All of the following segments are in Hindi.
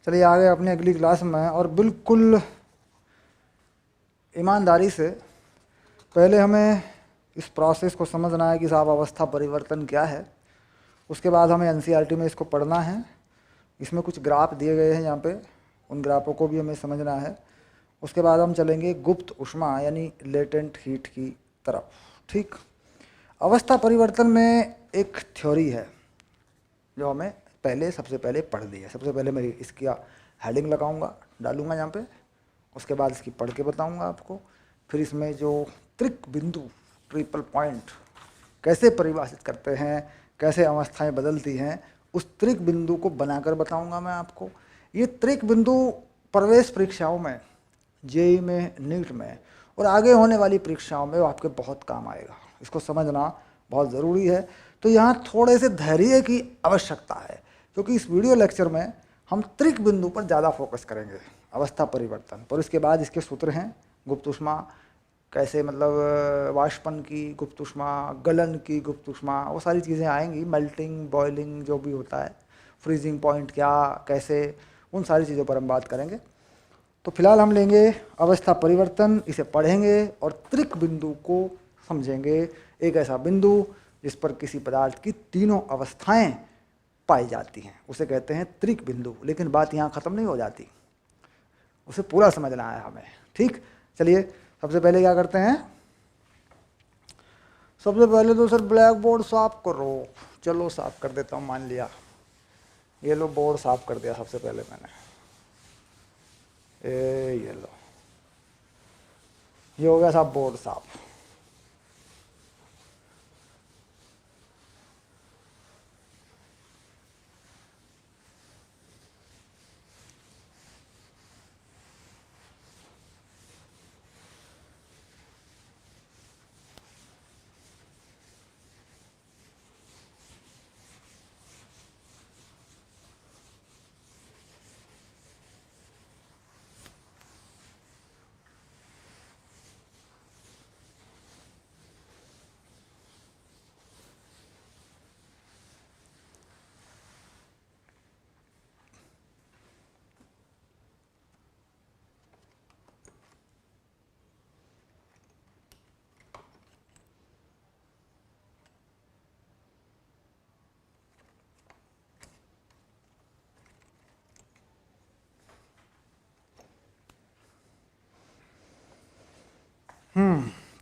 चलिए आ गए अपनी अगली क्लास में, और बिल्कुल ईमानदारी से पहले हमें इस प्रोसेस को समझना है कि साहब अवस्था परिवर्तन क्या है। उसके बाद हमें एनसीईआरटी में इसको पढ़ना है। इसमें कुछ ग्राफ दिए गए हैं यहाँ पे, उन ग्राफों को भी हमें समझना है। उसके बाद हम चलेंगे गुप्त ऊष्मा यानी लेटेंट हीट की तरफ। ठीक, अवस्था परिवर्तन में एक थ्योरी है जो हमें सबसे पहले पढ़ दी है। सबसे पहले मैं इसकी हेडिंग लगाऊंगा, डालूंगा यहाँ पे, उसके बाद इसकी पढ़ के बताऊंगा आपको। फिर इसमें जो त्रिक बिंदु, ट्रिपल पॉइंट कैसे परिभाषित करते हैं, कैसे अवस्थाएं बदलती हैं, उस त्रिक बिंदु को बनाकर बताऊंगा मैं आपको। ये त्रिक बिंदु प्रवेश परीक्षाओं में, जेईई में, नीट में और आगे होने वाली परीक्षाओं में आपके बहुत काम आएगा। इसको समझना बहुत ज़रूरी है। तो यहाँ थोड़े से धैर्य की आवश्यकता है, क्योंकि इस वीडियो लेक्चर में हम त्रिक बिंदु पर ज़्यादा फोकस करेंगे, अवस्था परिवर्तन पर। इसके बाद इसके सूत्र हैं, गुप्त ऊष्मा कैसे, मतलब वाष्पन की गुप्त ऊष्मा, गलन की गुप्त ऊष्मा, वो सारी चीज़ें आएंगी। मेल्टिंग, बॉइलिंग जो भी होता है, फ्रीजिंग पॉइंट क्या, कैसे, उन सारी चीज़ों पर हम बात करेंगे। तो फिलहाल हम लेंगे अवस्था परिवर्तन, इसे पढ़ेंगे और त्रिक बिंदु को समझेंगे। एक ऐसा बिंदु जिस पर किसी पदार्थ की तीनों अवस्थाएं पाई जाती हैं, उसे कहते हैं त्रिक बिंदु। लेकिन बात यहाँ ख़त्म नहीं हो जाती, उसे पूरा समझना है हमें। ठीक, चलिए सबसे पहले क्या करते हैं। सबसे पहले तो सर ब्लैक बोर्ड साफ करो। चलो साफ कर देता हूँ, मान लिया ये लो बोर्ड साफ कर दिया सबसे पहले मैंने। ये लो, ये हो गया साहब बोर्ड साफ।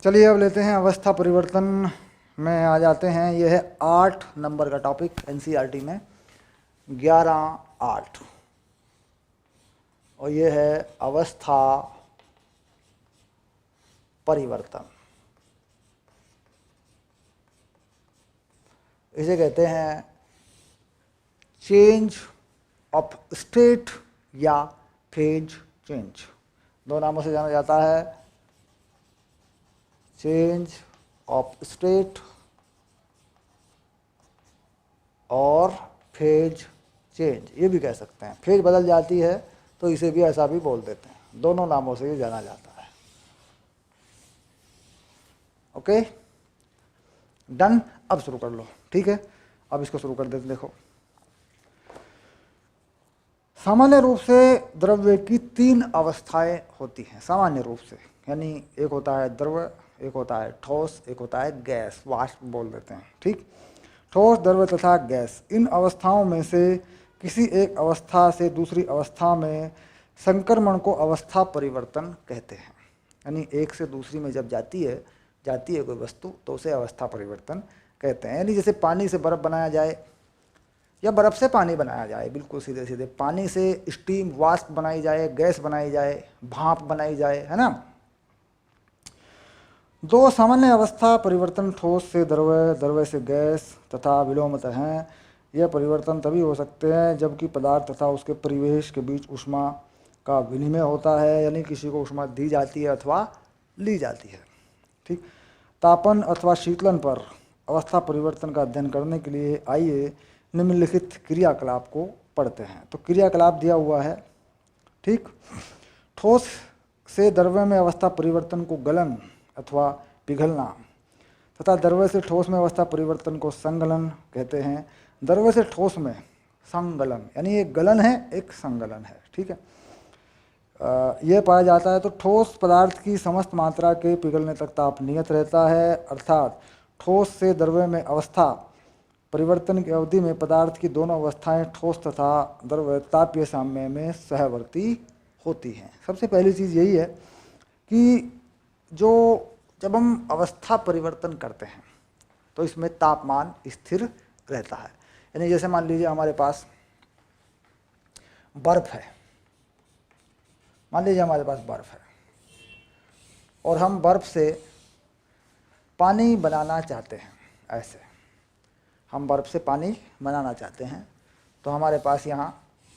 चलिए अब लेते हैं अवस्था परिवर्तन में आ जाते हैं। यह है 8 नंबर का टॉपिक एनसीईआरटी में, 11-8, और यह है अवस्था परिवर्तन। इसे कहते हैं चेंज ऑफ स्टेट या फेज चेंज, दो नामों से जाना जाता है। चेंज ऑफ स्टेट और फेज चेंज, ये भी कह सकते हैं। फेज बदल जाती है तो इसे भी ऐसा भी बोल देते हैं। दोनों नामों से ये जाना जाता है। ओके डन, अब शुरू कर लो। ठीक है, अब इसको शुरू कर देते। देखो, सामान्य रूप से द्रव्य की 3 अवस्थाएं होती हैं। सामान्य रूप से यानी एक होता है द्रव, एक होता है ठोस, एक होता है गैस, वाष्प बोल देते हैं। ठीक, ठोस, द्रव तथा गैस, इन अवस्थाओं में से किसी एक अवस्था से दूसरी अवस्था में संक्रमण को अवस्था परिवर्तन कहते हैं। यानी एक से दूसरी में जब जाती है कोई वस्तु, तो उसे अवस्था परिवर्तन कहते हैं। यानी जैसे पानी से बर्फ़ बनाया जाए या बर्फ़ से पानी बनाया जाए, बिल्कुल सीधे सीधे। पानी से स्टीम, वाष्प बनाई जाए, गैस बनाई जाए, भाप बनाई जाए, है ना। 2 सामान्य अवस्था परिवर्तन ठोस से द्रव, द्रव से गैस तथा विलोमतः हैं। यह परिवर्तन तभी हो सकते हैं जबकि पदार्थ तथा उसके परिवेश के बीच ऊष्मा का विनिमय होता है, यानी किसी को ऊष्मा दी जाती है अथवा ली जाती है। ठीक, तापन अथवा शीतलन पर अवस्था परिवर्तन का अध्ययन करने के लिए आइए निम्नलिखित क्रियाकलाप को पढ़ते हैं। तो क्रियाकलाप दिया हुआ है। ठीक, ठोस से द्रव्य में अवस्था परिवर्तन को गलन अथवा पिघलना तथा द्रव्य से ठोस में अवस्था परिवर्तन को संगलन कहते हैं। द्रव्य से ठोस में संगलन, यानी एक गलन है एक संगलन है, ठीक है। यह पाया जाता है तो ठोस पदार्थ की समस्त मात्रा के पिघलने तक ताप नियत रहता है, अर्थात ठोस से द्रव्य में अवस्था परिवर्तन की अवधि में पदार्थ की दोनों अवस्थाएं ठोस तथा द्रव्य तापीय साम्य में सहवर्ती होती हैं। सबसे पहली चीज़ यही है कि जब हम अवस्था परिवर्तन करते हैं तो इसमें तापमान स्थिर रहता है। यानी जैसे मान लीजिए हमारे पास बर्फ़ है, मान लीजिए हमारे पास बर्फ़ है और हम बर्फ़ से पानी बनाना चाहते हैं। ऐसे हम बर्फ़ से पानी बनाना चाहते हैं तो हमारे पास यहाँ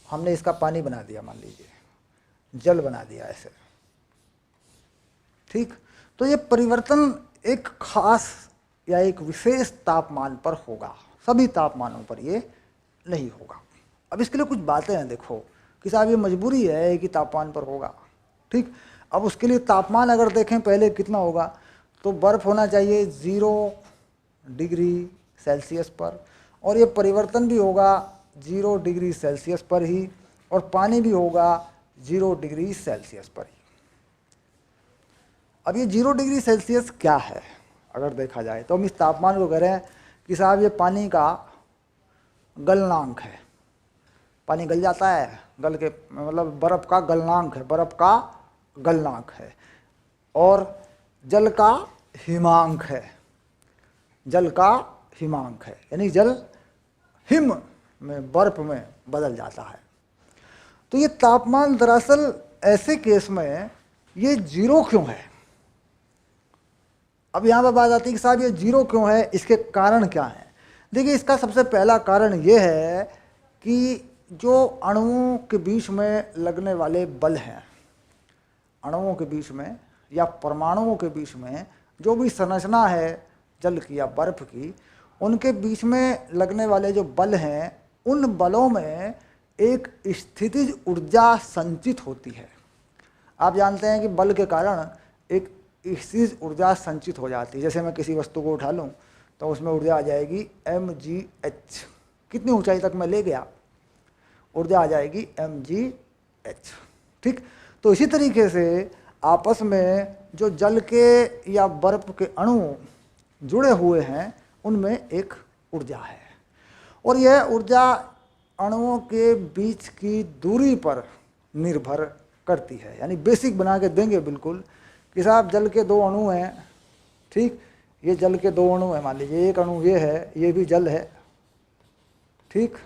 हमने इसका पानी बना दिया, मान लीजिए जल बना दिया ऐसे, ठीक। तो ये परिवर्तन एक खास या एक विशेष तापमान पर होगा, सभी तापमानों पर ये नहीं होगा। अब इसके लिए कुछ बातें हैं, देखो कि साहब ये मजबूरी है कि तापमान पर होगा, ठीक। अब उसके लिए तापमान अगर देखें पहले कितना होगा, तो बर्फ़ होना चाहिए 0 डिग्री सेल्सियस पर, और ये परिवर्तन भी होगा 0 डिग्री सेल्सियस पर ही, और पानी भी होगा 0 डिग्री सेल्सियस पर ही। अब ये 0 डिग्री सेल्सियस क्या है अगर देखा जाए तो हम इस तापमान को कह रहे हैं कि साहब ये पानी का गलनांक है। पानी गल जाता है, गल के मतलब बर्फ़ का गलनांक है, बर्फ़ का गलनांक है, और जल का हिमांक है, जल का हिमांक है, यानी जल हिम में बर्फ़ में बदल जाता है। तो ये तापमान दरअसल ऐसे केस में ये 0 क्यों है। अब यहाँ पर बात आती है कि साहब ये 0 क्यों है, इसके कारण क्या हैं। देखिए इसका सबसे पहला कारण ये है कि जो अणुओं के बीच में लगने वाले बल हैं, अणुओं के बीच में या परमाणुओं के बीच में जो भी संरचना है जल की या बर्फ़ की, उनके बीच में लगने वाले जो बल हैं, उन बलों में एक स्थितिज ऊर्जा संचित होती है। आप जानते हैं कि बल के कारण एक स्थितिज ऊर्जा संचित हो जाती है। जैसे मैं किसी वस्तु को उठा लूँ तो उसमें ऊर्जा आ जाएगी mgh, कितनी ऊंचाई तक मैं ले गया ऊर्जा आ जाएगी mgh, ठीक। तो इसी तरीके से आपस में जो जल के या बर्फ़ के अणु जुड़े हुए हैं उनमें एक ऊर्जा है, और यह ऊर्जा अणुओं के बीच की दूरी पर निर्भर करती है। यानी बेसिक बना के देंगे बिल्कुल कि साहब जल के 2 अणु हैं, ठीक। ये जल के 2 अणु हैं, मान लीजिए एक अणु ये है, ये भी जल है, ठीक,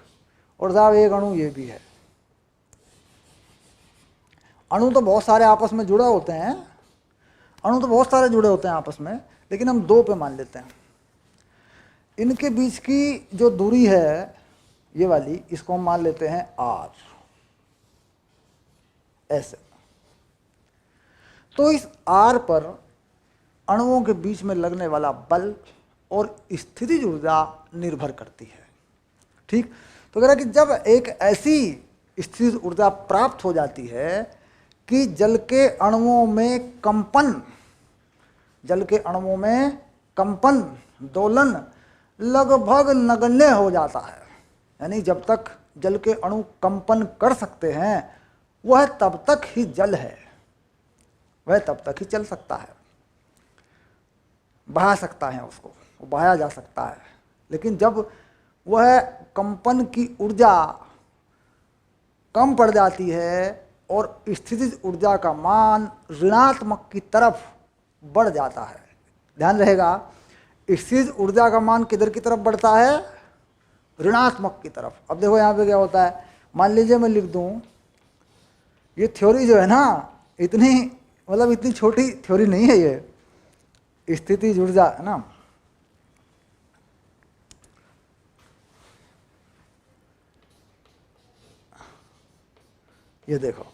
और साहब एक अणु ये भी है। अणु तो बहुत सारे आपस में जुड़े होते हैं, अणु तो बहुत सारे जुड़े होते हैं आपस में, लेकिन हम 2 पे मान लेते हैं। इनके बीच की जो दूरी है ये वाली, इसको हम मान लेते हैं r, ऐसे। तो इस r पर अणुओं के बीच में लगने वाला बल और स्थितिज ऊर्जा निर्भर करती है, ठीक। तो कह रहा कि जब एक ऐसी स्थितिज ऊर्जा प्राप्त हो जाती है कि जल के अणुओं में कंपन, जल के अणुओं में कंपन दोलन लगभग नगण्य हो जाता है, यानी जब तक जल के अणु कंपन कर सकते हैं वह तब तक ही जल है, वह तब तक ही चल सकता है, बहा सकता है उसको, वो बहाया जा सकता है। लेकिन जब वह कंपन की ऊर्जा कम पड़ जाती है और स्थितिज ऊर्जा का मान ऋणात्मक की तरफ बढ़ जाता है, ध्यान रहेगा स्थितिज ऊर्जा का मान किधर की तरफ बढ़ता है, ऋणात्मक की तरफ। अब देखो यहाँ पे क्या होता है, मान लीजिए मैं लिख दूँ, ये थ्योरी जो है ना इतनी मतलब इतनी छोटी थ्योरी नहीं है, ये स्थितिज ऊर्जा है ना, ये देखो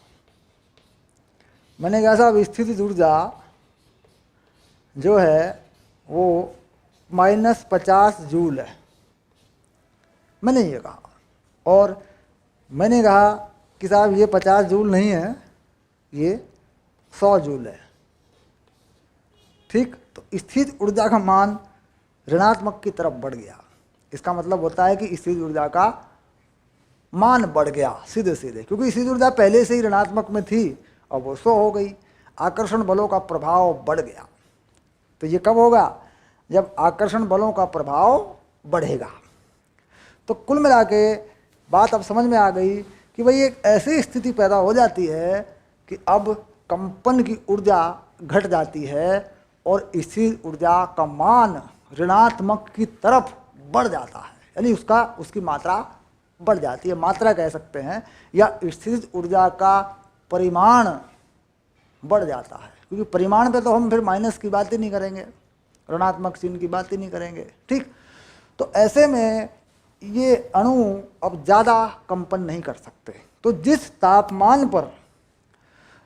मैंने कहा साहब स्थितिज ऊर्जा जो है वो -50 जूल है, मैंने ये कहा, और मैंने कहा कि साहब ये 50 जूल नहीं है, ये 100 जूल है, ठीक। तो स्थितिज ऊर्जा का मान ऋणात्मक की तरफ बढ़ गया, इसका मतलब होता है कि स्थितिज ऊर्जा का मान बढ़ गया सीधे सीधे, क्योंकि स्थिति ऊर्जा पहले से ही ऋणात्मक में थी, अब वो 100 हो गई। आकर्षण बलों का प्रभाव बढ़ गया। तो ये कब होगा? जब आकर्षण बलों का प्रभाव बढ़ेगा। तो कुल मिला के बात अब समझ में आ गई कि भाई एक ऐसी स्थिति पैदा हो जाती है कि अब कंपन की ऊर्जा घट जाती है और स्थिर ऊर्जा का मान ऋणात्मक की तरफ बढ़ जाता है, यानी उसकी मात्रा बढ़ जाती है, मात्रा कह सकते हैं, या स्थिर ऊर्जा का परिमाण बढ़ जाता है। क्योंकि परिमाण पे तो हम फिर माइनस की बात ही नहीं करेंगे, ऋणात्मक चिन्ह की बात ही नहीं करेंगे, ठीक। तो ऐसे में ये अणु अब ज़्यादा कंपन नहीं कर सकते। तो जिस तापमान पर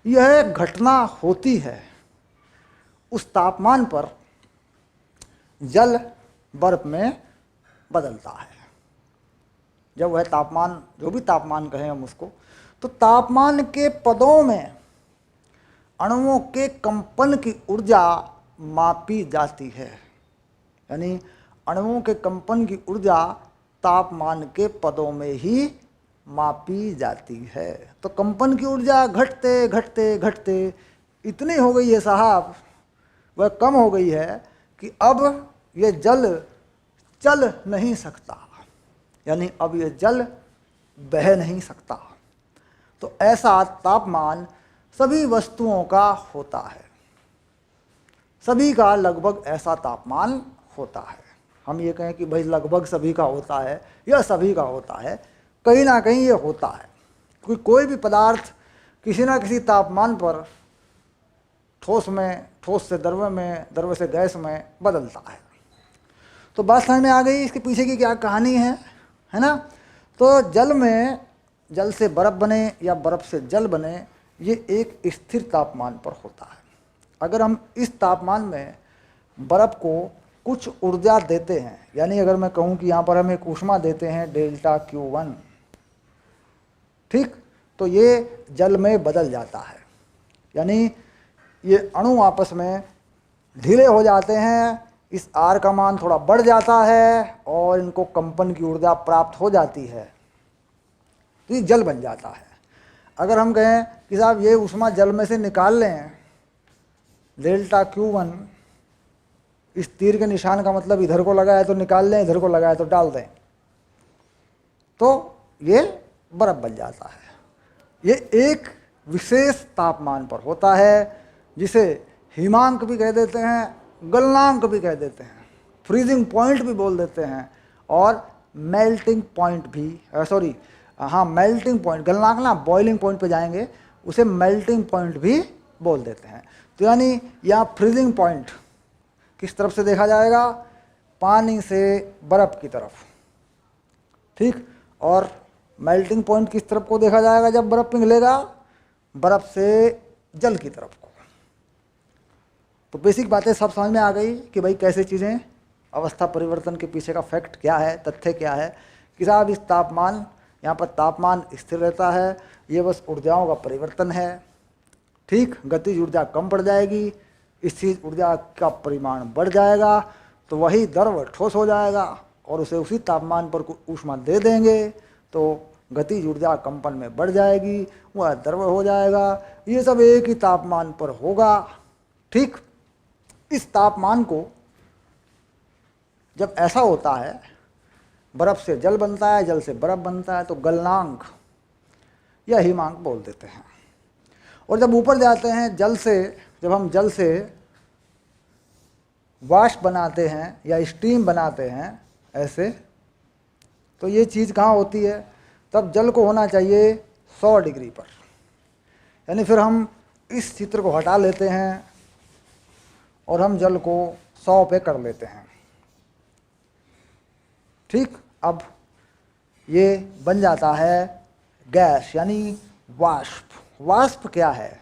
यह घटना होती है उस तापमान पर जल बर्फ में बदलता है। जब वह तापमान, जो भी तापमान कहें हम उसको, तो तापमान के पदों में अणुओं के कंपन की ऊर्जा मापी जाती है, यानी अणुओं के कंपन की ऊर्जा तापमान के पदों में ही मापी जाती है। तो कंपन की ऊर्जा घटते घटते घटते इतनी हो गई है साहब, वह कम हो गई है कि अब ये जल चल नहीं सकता, यानी अब ये जल बह नहीं सकता। तो ऐसा तापमान सभी वस्तुओं का होता है, सभी का लगभग ऐसा तापमान होता है। हम ये कहें कि भाई लगभग सभी का होता है या सभी का होता है, कहीं ना कहीं ये होता है, क्योंकि कोई भी पदार्थ किसी ना किसी तापमान पर ठोस में, ठोस से द्रव्य में, द्रव्य से गैस में बदलता है। तो बात समझ में आ गई इसके पीछे की क्या कहानी है ना। तो जल में, जल से बर्फ़ बने या बर्फ़ से जल बने, ये एक स्थिर तापमान पर होता है। अगर हम इस तापमान में बर्फ़ को कुछ ऊर्जा देते हैं, यानी अगर मैं कहूँ कि यहाँ पर हम एक ऊष्मा देते हैं डेल्टा Q1, ठीक, तो ये जल में बदल जाता है, यानी ये अणु आपस में ढीले हो जाते हैं, इस R का मान थोड़ा बढ़ जाता है और इनको कंपन की ऊर्जा प्राप्त हो जाती है, तो ये जल बन जाता है। अगर हम कहें कि साहब ये ऊष्मा जल में से निकाल लें, डेल्टा Q1, इस तीर के निशान का मतलब इधर को लगा है तो निकाल लें, इधर को लगा है तो डाल दें, तो ये बर्फ बन जाता है। ये एक विशेष तापमान पर होता है, जिसे हिमांक भी कह देते हैं, गलनांक भी कह देते हैं, फ्रीजिंग पॉइंट भी बोल देते हैं, और मेल्टिंग पॉइंट भी, मेल्टिंग पॉइंट, गलनांक ना बॉइलिंग पॉइंट पे जाएंगे, उसे मेल्टिंग पॉइंट भी बोल देते हैं। तो यानी यहाँ फ्रीजिंग पॉइंट किस तरफ से देखा जाएगा? पानी से बर्फ़ की तरफ, ठीक, और मेल्टिंग पॉइंट किस तरफ को देखा जाएगा जब बर्फ़ पिघलेगा? बर्फ़ से जल की तरफ को। तो बेसिक बातें सब समझ में आ गई कि भाई कैसे चीज़ें, अवस्था परिवर्तन के पीछे का फैक्ट क्या है, तथ्य क्या है कि साहब इस तापमान, यहाँ पर तापमान स्थिर रहता है, ये बस ऊर्जाओं का परिवर्तन है, ठीक। गतिज ऊर्जा कम पड़ जाएगी, स्थिर ऊर्जा का परिमाण बढ़ जाएगा, तो वही द्रव ठोस हो जाएगा और उसे उसी तापमान पर ऊष्मा दे देंगे, तो गतिज ऊर्जा कंपन में बढ़ जाएगी, वह द्रव हो जाएगा। ये सब एक ही तापमान पर होगा, ठीक। इस तापमान को जब ऐसा होता है, बर्फ़ से जल बनता है, जल से बर्फ़ बनता है, तो गलनांक या हिमांक बोल देते हैं। और जब ऊपर जाते हैं जल से, जब हम जल से वाष्प बनाते हैं या स्टीम बनाते हैं ऐसे, तो ये चीज़ कहाँ होती है? तब जल को होना चाहिए 100 डिग्री पर, यानी फिर हम इस चित्र को हटा लेते हैं और हम जल को 100 पे कर लेते हैं, ठीक। अब ये बन जाता है गैस, यानी वाष्प। वाष्प क्या है?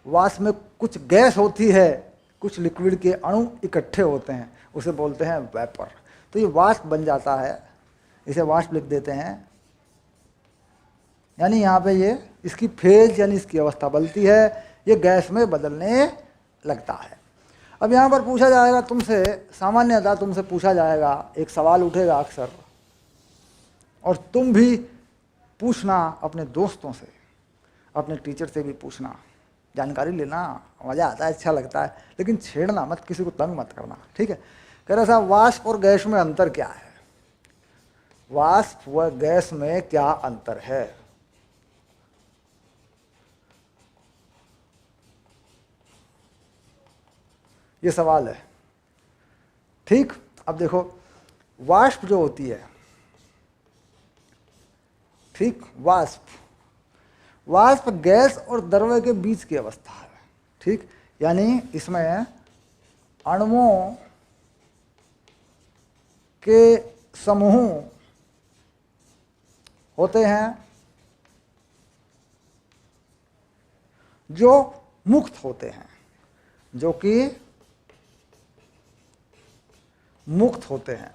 वाष्प में कुछ गैस होती है, कुछ लिक्विड के अणु इकट्ठे होते हैं, उसे बोलते हैं वेपर। तो ये वाष्प बन जाता है, इसे वाष्प लिख देते हैं, यानी यहाँ पे ये इसकी फेज यानी इसकी अवस्था बदलती है, ये गैस में बदलने लगता है। अब यहाँ पर पूछा जाएगा तुमसे, सामान्यतः तुमसे पूछा जाएगा, एक सवाल उठेगा अक्सर, और तुम भी पूछना अपने दोस्तों से, अपने टीचर से भी पूछना, जानकारी लेना मज़ा आता है, अच्छा लगता है, लेकिन छेड़ना मत, किसी को तंग मत करना, ठीक है। कह रहा साहब वाष्प और गैस में अंतर क्या है, वाष्प व गैस में क्या अंतर है। ये सवाल है, ठीक। अब देखो वाष्प जो होती है, ठीक, वाष्प गैस और द्रव्य के बीच की अवस्था है, ठीक। यानी इसमें अणुओं के समूह होते हैं जो मुक्त होते हैं, जो कि मुक्त होते हैं,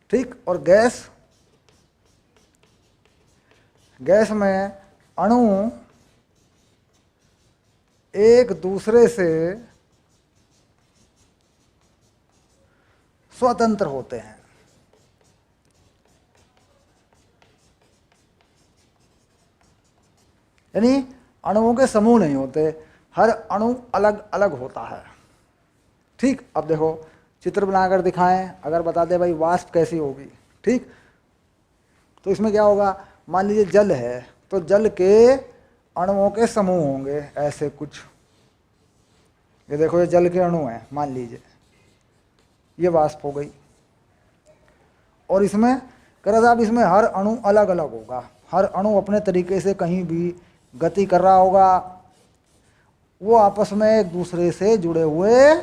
ठीक। और गैस में अणु एक दूसरे से स्वतंत्र होते हैं, यानी अणुओं के समूह नहीं होते, हर अणु अलग अलग होता है, ठीक। अब देखो चित्र बनाकर दिखाएं, अगर बता दे भाई वाष्प कैसी होगी, ठीक, तो इसमें क्या होगा, मान लीजिए जल है तो जल के अणुओं के समूह होंगे ऐसे कुछ, ये देखो ये जल के अणु हैं मान लीजिए, ये वाष्प हो गई। और इसमें कह रहा साहब इसमें हर अणु अलग अलग होगा, हर अणु अपने तरीके से कहीं भी गति कर रहा होगा, वो आपस में एक दूसरे से जुड़े हुए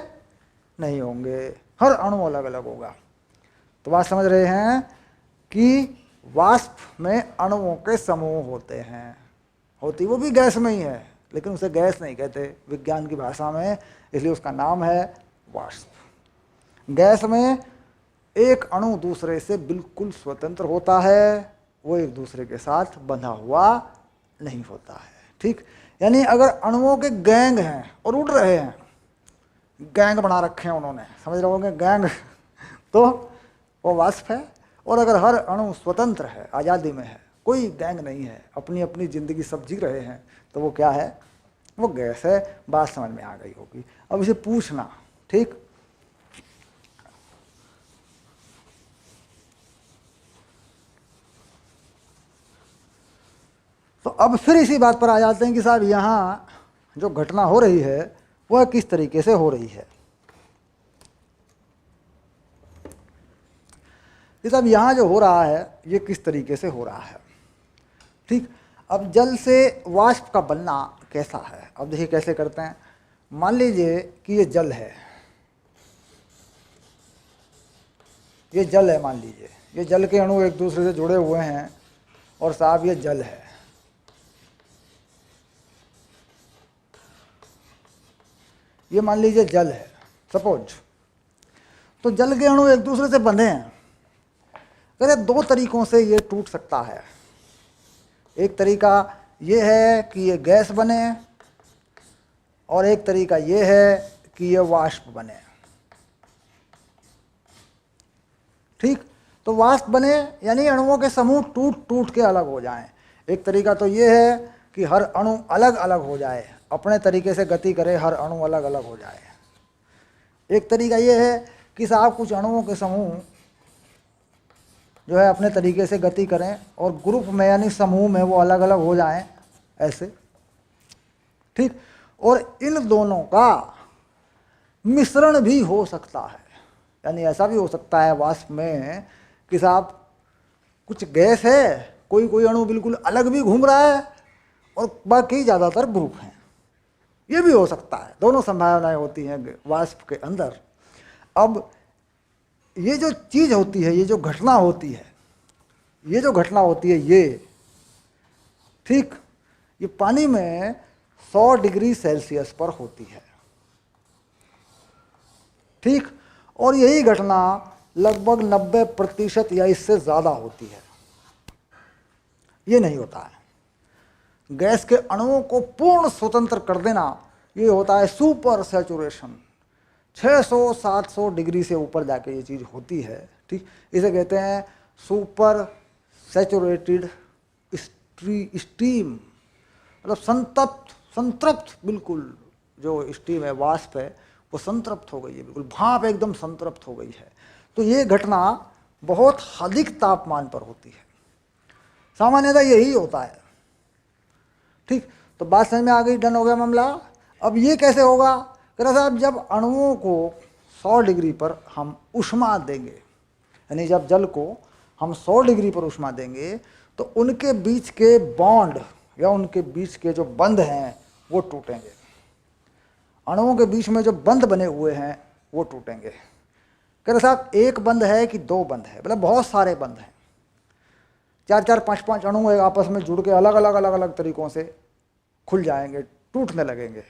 नहीं होंगे, हर अणु अलग अलग होगा। तो बात समझ रहे हैं कि वाष्प में अणुओं के समूह होते हैं, होती वो भी गैस में ही है, लेकिन उसे गैस नहीं कहते विज्ञान की भाषा में, इसलिए उसका नाम है वाष्प। गैस में एक अणु दूसरे से बिल्कुल स्वतंत्र होता है, वो एक दूसरे के साथ बंधा हुआ नहीं होता है, ठीक। यानी अगर अणुओं के गैंग हैं और उड़ रहे हैं, गैंग बना रखे हैं उन्होंने, समझ रहे होंगे गैंग तो वो वाष्प है। और अगर हर अणु स्वतंत्र है, आज़ादी में है, कोई गैंग नहीं है, अपनी अपनी ज़िंदगी सब जी रहे हैं, तो वो क्या है, वो गैस है। बात समझ में आ गई होगी। अब इसे पूछना, ठीक। तो अब फिर इसी बात पर आ जाते हैं कि साहब यहाँ जो घटना हो रही है वह किस तरीके से हो रही है। ये सब यहाँ जो हो रहा है ये किस तरीके से हो रहा है, ठीक। अब जल से वाष्प का बनना कैसा है, अब देखिए कैसे करते हैं। मान लीजिए कि ये जल है, ये जल है, मान लीजिए ये जल के अणु एक दूसरे से जुड़े हुए हैं और साहब ये जल है, ये मान लीजिए जल है सपोज। तो जल के अणु एक दूसरे से बंधे हैं, कहते दो तरीकों से ये टूट सकता है। एक तरीका ये है कि ये गैस बने और एक तरीका ये है कि ये वाष्प बने, ठीक। तो वाष्प बने यानी अणुओं के समूह टूट टूट के अलग हो जाएं। एक तरीका तो ये है कि हर अणु अलग अलग हो जाए, अपने तरीके से गति करे, हर अणु अलग अलग हो जाए। एक तरीका ये है कि साहब कुछ अणुओं के समूह जो है अपने तरीके से गति करें और ग्रुप में यानी समूह में वो अलग अलग हो जाएं ऐसे, ठीक। और इन दोनों का मिश्रण भी हो सकता है, यानी ऐसा भी हो सकता है वाष्प में कि साहब कुछ गैस है, कोई कोई अणु बिल्कुल अलग भी घूम रहा है और बाकी ज़्यादातर ग्रुप हैं, ये भी हो सकता है। दोनों संभावनाएं होती हैं वाष्प के अंदर। अब ये जो चीज़ होती है, ये जो घटना होती है, ये जो घटना होती है ये, ठीक, ये पानी में 100 डिग्री सेल्सियस पर होती है, ठीक। और यही घटना लगभग 90% या इससे ज़्यादा होती है। ये नहीं होता है। गैस के अणुओं को पूर्ण स्वतंत्र कर देना ये होता है सुपर सैचुरेशन। 600-700 डिग्री से ऊपर जाके ये चीज़ होती है, ठीक, इसे कहते हैं सुपर सैचुरेटेड स्टीम, मतलब संतृप्त बिल्कुल, जो स्टीम है, वाष्प है, वो संतृप्त हो गई है, बिल्कुल भाप एकदम संतृप्त हो गई है। तो ये घटना बहुत अधिक तापमान पर होती है, सामान्यतः यही होता है। ठीक, तो बात समझ में आ गई, डन हो गया मामला। अब ये कैसे होगा, कह रहा साहब जब अणुओं को 100 डिग्री पर हम ऊष्मा देंगे, यानी जब जल को हम 100 डिग्री पर ऊष्मा देंगे तो उनके बीच के बॉन्ड या उनके बीच के जो बंध हैं वो टूटेंगे, अणुओं के बीच में जो बंध बने हुए हैं वो टूटेंगे। कह रहे साहब एक बंध है कि दो बंध है, मतलब बहुत सारे बंध हैं, 4-4, 5-5 अणु आपस में जुड़ के अलग अलग तरीकों से खुल जाएंगे, टूटने लगेंगे।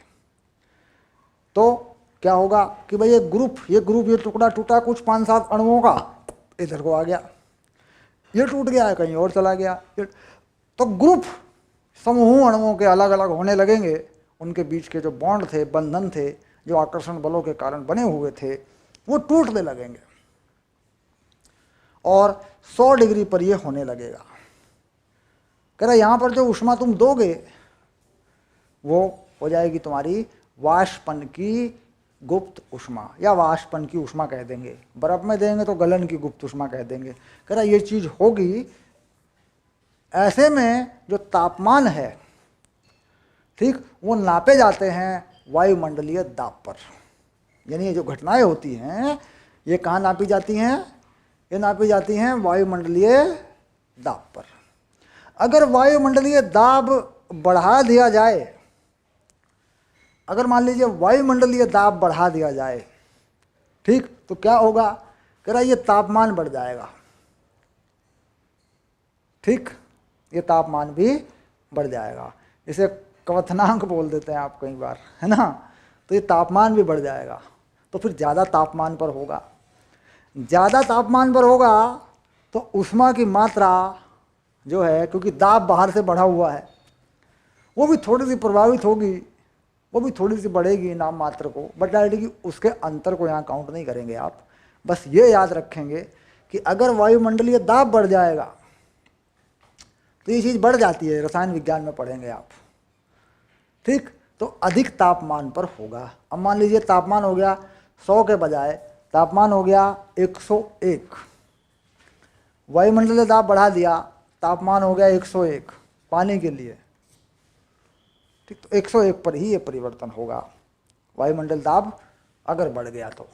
तो क्या होगा कि भाई ये टुकड़ा टूटा कुछ 5-7 अणुओं का, इधर को आ गया, ये टूट गया है कहीं और चला गया, तो ग्रुप समूह अणुओं के अलग अलग होने लगेंगे, उनके बीच के जो बॉन्ड थे, बंधन थे, जो आकर्षण बलों के कारण बने हुए थे, वो टूटने लगेंगे और 100 डिग्री पर ये होने लगेगा। कह रहा यहां पर जो ऊष्मा तुम दोगे वो हो जाएगी तुम्हारी वाष्पन की गुप्त ऊष्मा, या वाष्पन की ऊष्मा कह देंगे, बर्फ में देंगे तो गलन की गुप्त ऊष्मा कह देंगे। कह रहा ये चीज होगी। ऐसे में जो तापमान है, ठीक, वो नापे जाते हैं वायुमंडलीय दाब पर, यानी ये जो घटनाएं होती हैं ये कहाँ नापी जाती हैं, ये नापी जाती हैं वायुमंडलीय दाब पर। अगर वायुमंडलीय दाब बढ़ा दिया जाए, अगर मान लीजिए वायुमंडलीय दाब बढ़ा दिया जाए, ठीक, तो क्या होगा, कह रहा ये तापमान बढ़ जाएगा। ठीक, ये तापमान भी बढ़ जाएगा, इसे क्वथनांक बोल देते हैं आप कई बार, है ना। तो ये तापमान भी बढ़ जाएगा, तो फिर ज़्यादा तापमान पर होगा। ज़्यादा तापमान पर होगा तो ऊष्मा की मात्रा जो है, क्योंकि दाब बाहर से बढ़ा हुआ है, वो भी थोड़ी सी प्रभावित होगी, वो भी थोड़ी सी बढ़ेगी नाम मात्र को, बट डायरेक्टली उसके अंतर को यहाँ काउंट नहीं करेंगे आप। बस ये याद रखेंगे कि अगर वायुमंडलीय दाब बढ़ जाएगा तो ये चीज़ बढ़ जाती है, रसायन विज्ञान में पढ़ेंगे आप। ठीक, तो अधिक तापमान पर होगा। अब मान लीजिए तापमान हो गया 100 के बजाय तापमान हो गया 101, वायुमंडलीय दाब बढ़ा दिया, तापमान हो गया 101 पानी के लिए। ठीक, तो 101 पर ही ये परिवर्तन होगा, वायुमंडल दाब अगर बढ़ गया तो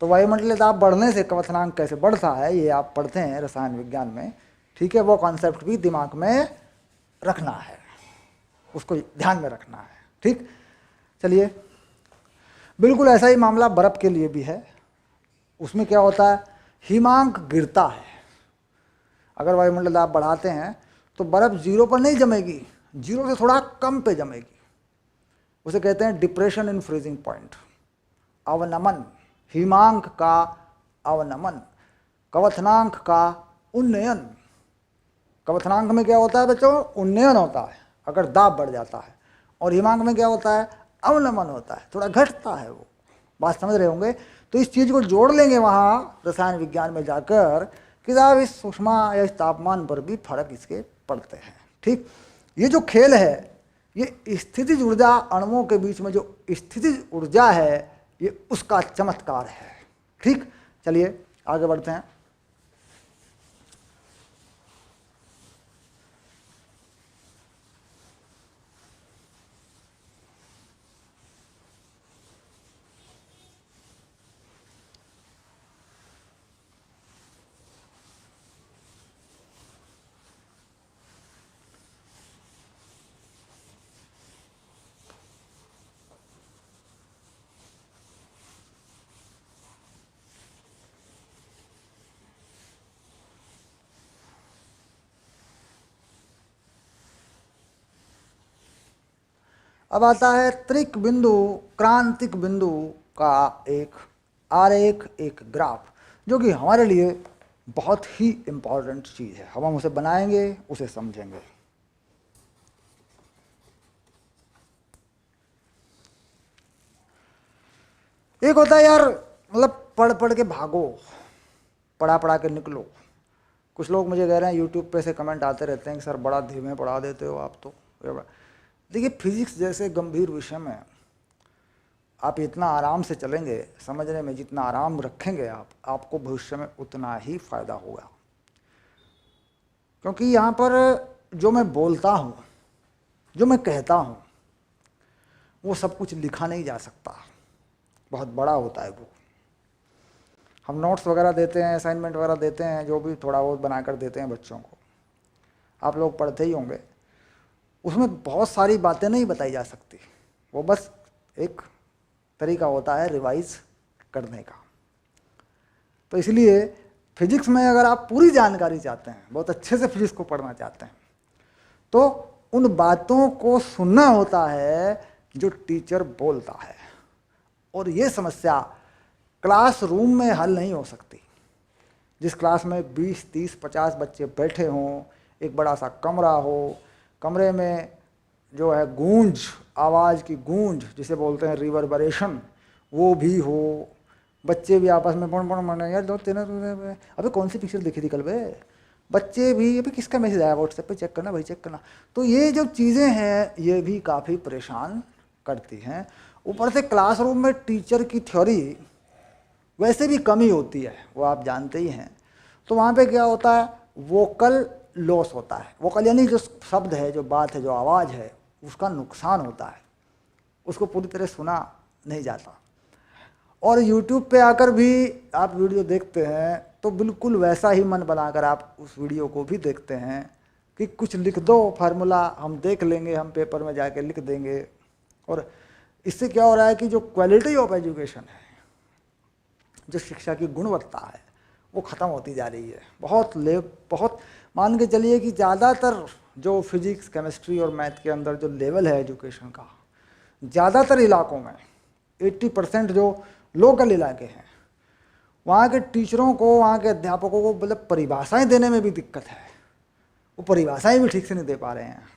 वायुमंडलीय दाब बढ़ने से क्वथनांक कैसे बढ़ता है ये आप पढ़ते हैं रसायन विज्ञान में। ठीक है, वो कॉन्सेप्ट भी दिमाग में रखना है, उसको ध्यान में रखना है। ठीक, चलिए, बिल्कुल ऐसा ही मामला बर्फ के लिए भी है। उसमें क्या होता है, हिमांक गिरता है। अगर वायुमंडल दाब बढ़ाते हैं तो बर्फ 0 पर नहीं जमेगी, 0 से थोड़ा कम पे जमेगी, उसे कहते हैं डिप्रेशन इन फ्रीजिंग पॉइंट, अवनमन, हिमांक का अवनमन, क्वथनांक का उन्नयन। क्वथनांक में क्या होता है बच्चों, उन्नयन होता है अगर दाब बढ़ जाता है, और हिमांक में क्या होता है, अवनमन होता है, थोड़ा घटता है वो। बात समझ रहे होंगे। तो इस चीज़ को जोड़ लेंगे वहाँ रसायन विज्ञान में जाकर कि साहब इस ऊष्मा या इस तापमान पर भी फर्क इसके पड़ते हैं। ठीक, ये जो खेल है, ये स्थितिज ऊर्जा अणुओं के बीच में जो स्थितिज ऊर्जा है, ये उसका चमत्कार है। ठीक, चलिए आगे बढ़ते हैं। अब आता है त्रिक बिंदु क्रांतिक बिंदु का एक आरेख, एक ग्राफ, जो कि हमारे लिए बहुत ही इम्पॉर्टेंट चीज़ है। हम उसे बनाएंगे, उसे समझेंगे। एक होता है यार, मतलब पढ़ पढ़ के भागो, पढ़ा पढ़ा के निकलो। कुछ लोग मुझे कह रहे हैं यूट्यूब पे से कमेंट आते रहते हैं कि सर बड़ा धीमे पढ़ा देते हो आप तो। देखिए फिजिक्स जैसे गंभीर विषय में आप इतना आराम से चलेंगे, समझने में जितना आराम रखेंगे आप, आपको भविष्य में उतना ही फायदा होगा। क्योंकि यहाँ पर जो मैं बोलता हूँ, जो मैं कहता हूँ, वो सब कुछ लिखा नहीं जा सकता, बहुत बड़ा होता है वो। हम नोट्स वगैरह देते हैं, असाइनमेंट वगैरह देते हैं, जो भी थोड़ा बहुत बना कर देते हैं बच्चों को, आप लोग पढ़ते ही होंगे। उसमें बहुत सारी बातें नहीं बताई जा सकती, वो बस एक तरीका होता है रिवाइज करने का। तो इसलिए फिजिक्स में अगर आप पूरी जानकारी चाहते हैं, बहुत अच्छे से फिजिक्स को पढ़ना चाहते हैं, तो उन बातों को सुनना होता है जो टीचर बोलता है। और ये समस्या क्लासरूम में हल नहीं हो सकती। जिस क्लास में 20, 30, 50 बच्चे बैठे हों, एक बड़ा सा कमरा हो, कमरे में जो है गूंज, आवाज़ की गूंज जिसे बोलते हैं रिवर्बरेशन, वो भी हो, बच्चे भी आपस में पढ़ पढ़ यार दो तेना अबे कौन सी पिक्चर देखी थी कल बे, बच्चे भी अभी किसका मैसेज आया व्हाट्सएप पे, चेक करना भाई चेक करना। तो ये जो चीज़ें हैं ये भी काफ़ी परेशान करती हैं। ऊपर से क्लासरूम में टीचर की थ्योरी वैसे भी कमी होती है, वो आप जानते ही हैं। तो वहाँ पे क्या होता है, वोकल लॉस होता है। वोकल यानी जो शब्द है, जो बात है, जो आवाज़ है, उसका नुकसान होता है, उसको पूरी तरह सुना नहीं जाता। और YouTube पे आकर भी आप वीडियो देखते हैं तो बिल्कुल वैसा ही मन बनाकर आप उस वीडियो को भी देखते हैं कि कुछ लिख दो फार्मूला, हम देख लेंगे, हम पेपर में जाके लिख देंगे। और इससे क्या हो रहा है कि जो क्वालिटी ऑफ एजुकेशन है, जो शिक्षा की गुणवत्ता है, वो ख़त्म होती जा रही है। बहुत मान के चलिए कि ज़्यादातर जो फिजिक्स, केमिस्ट्री और मैथ के अंदर जो लेवल है एजुकेशन का, ज़्यादातर इलाकों में 80% जो लोकल इलाके हैं, वहाँ के टीचरों को, वहाँ के अध्यापकों को मतलब परिभाषाएं देने में भी दिक्कत है। वो परिभाषाएं भी ठीक से नहीं दे पा रहे हैं,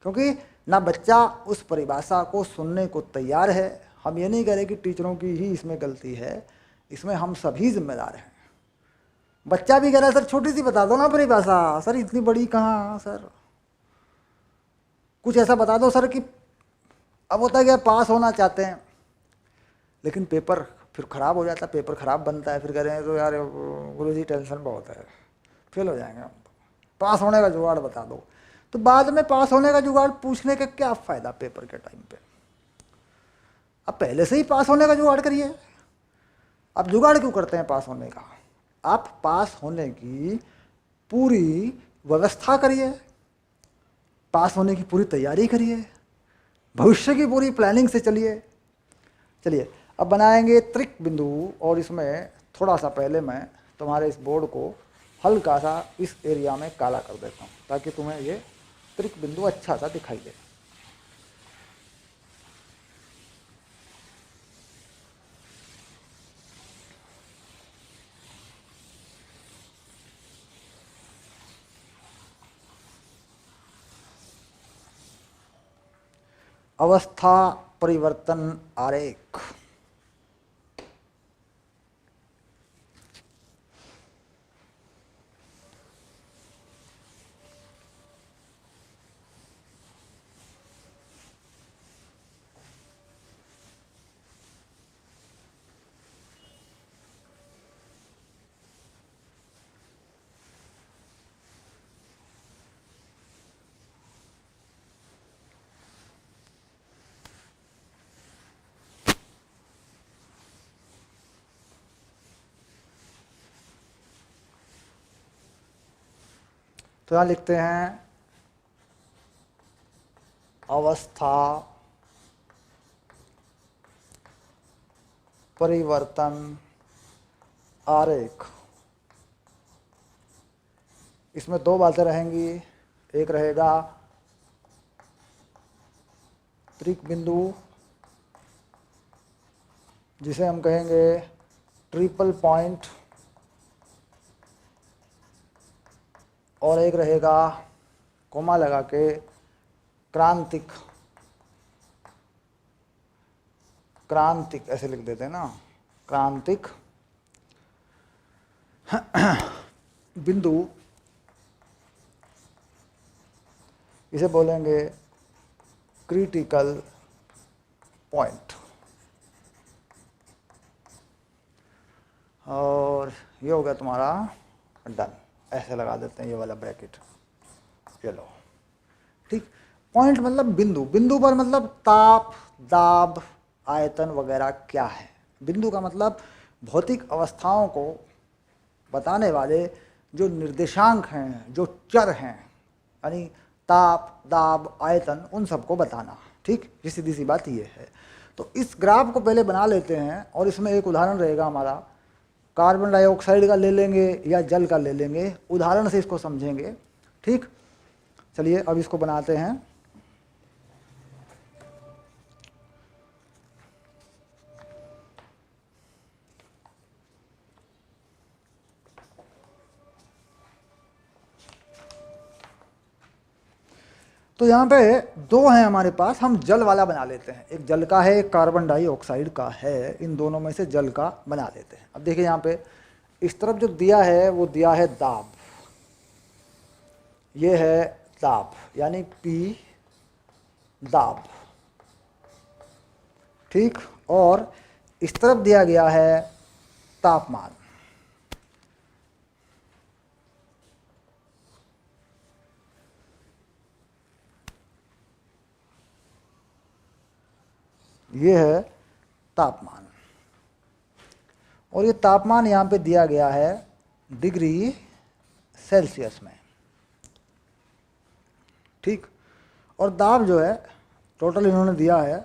क्योंकि ना बच्चा उस परिभाषा को सुनने को तैयार है। हम ये नहीं कह रहे कि टीचरों की ही इसमें गलती है, इसमें हम सभी जिम्मेदार हैं। बच्चा भी कह रहा है सर छोटी सी बता दो ना परिभाषा, सर इतनी बड़ी कहाँ, सर कुछ ऐसा बता दो सर कि। अब होता है क्या, पास होना चाहते हैं लेकिन पेपर फिर ख़राब हो जाता है, पेपर ख़राब बनता है, फिर कह रहे हैं तो यार गुरुजी टेंशन बहुत है, फेल हो जाएंगे हम तो, पास होने का जुगाड़ बता दो। तो बाद में पास होने का जुगाड़ पूछने का क्या फ़ायदा पेपर के टाइम पे। अब पहले से ही पास होने का जुगाड़ करिए। आप जुगाड़ क्यों करते हैं पास होने का? आप पास होने की पूरी व्यवस्था करिए, पास होने की पूरी तैयारी करिए, भविष्य की पूरी प्लानिंग से चलिए। चलिए अब बनाएंगे त्रिक बिंदु, और इसमें थोड़ा सा पहले मैं तुम्हारे इस बोर्ड को हल्का सा इस एरिया में काला कर देता हूँ ताकि तुम्हें ये त्रिक बिंदु अच्छा सा दिखाई दे। अवस्था परिवर्तन आरेख। तो यहाँ लिखते हैं अवस्था परिवर्तन आरेख। इसमें दो बातें रहेंगी, एक रहेगा त्रिक बिंदु जिसे हम कहेंगे ट्रिपल पॉइंट, और एक रहेगा कोमा लगा के क्रांतिक। क्रांतिक ऐसे लिख देते हैं ना, क्रांतिक। बिंदु, इसे बोलेंगे क्रिटिकल पॉइंट, और ये हो गया तुम्हारा डन। ऐसे लगा देते हैं ये वाला ब्रैकेट, ये लो। ठीक, पॉइंट मतलब बिंदु, बिंदु पर मतलब ताप, दाब, आयतन वगैरह क्या है। बिंदु का मतलब भौतिक अवस्थाओं को बताने वाले जो निर्देशांक हैं, जो चर हैं, यानी ताप, दाब, आयतन, उन सबको बताना। ठीक, ये सीधी सी बात ये है। तो इस ग्राफ को पहले बना लेते हैं, और इसमें एक उदाहरण रहेगा हमारा, कार्बन डाइऑक्साइड का ले लेंगे या जल का ले लेंगे, उदाहरण से इसको समझेंगे। ठीक, चलिए अब इसको बनाते हैं। तो यहाँ पे दो हैं हमारे पास, हम जल वाला बना लेते हैं। एक जल का है, एक कार्बन डाइऑक्साइड का है। इन दोनों में से जल का बना लेते हैं। अब देखिए यहाँ पे इस तरफ जो दिया है वो दिया है दाब, ये है दाब, यानी P दाब। ठीक, और इस तरफ दिया गया है तापमान। ये है तापमान, और ये तापमान यहाँ पे दिया गया है डिग्री सेल्सियस में। ठीक, और दाब जो है टोटल इन्होंने दिया है,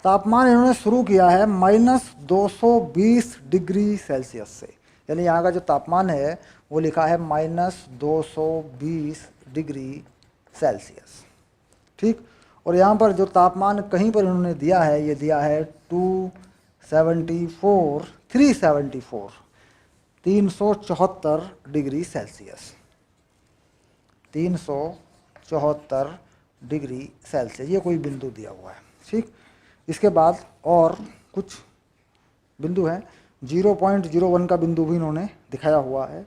तापमान इन्होंने शुरू किया है -220 डिग्री सेल्सियस से, यानी यहाँ का जो तापमान है वो लिखा है -220 डिग्री सेल्सियस। ठीक, और यहाँ पर जो तापमान कहीं पर इन्होंने दिया है, ये दिया है 374 डिग्री सेल्सियस, 374 डिग्री सेल्सियस, ये कोई बिंदु दिया हुआ है। ठीक, इसके बाद और कुछ बिंदु हैं। 0.01 का बिंदु भी इन्होंने दिखाया हुआ है,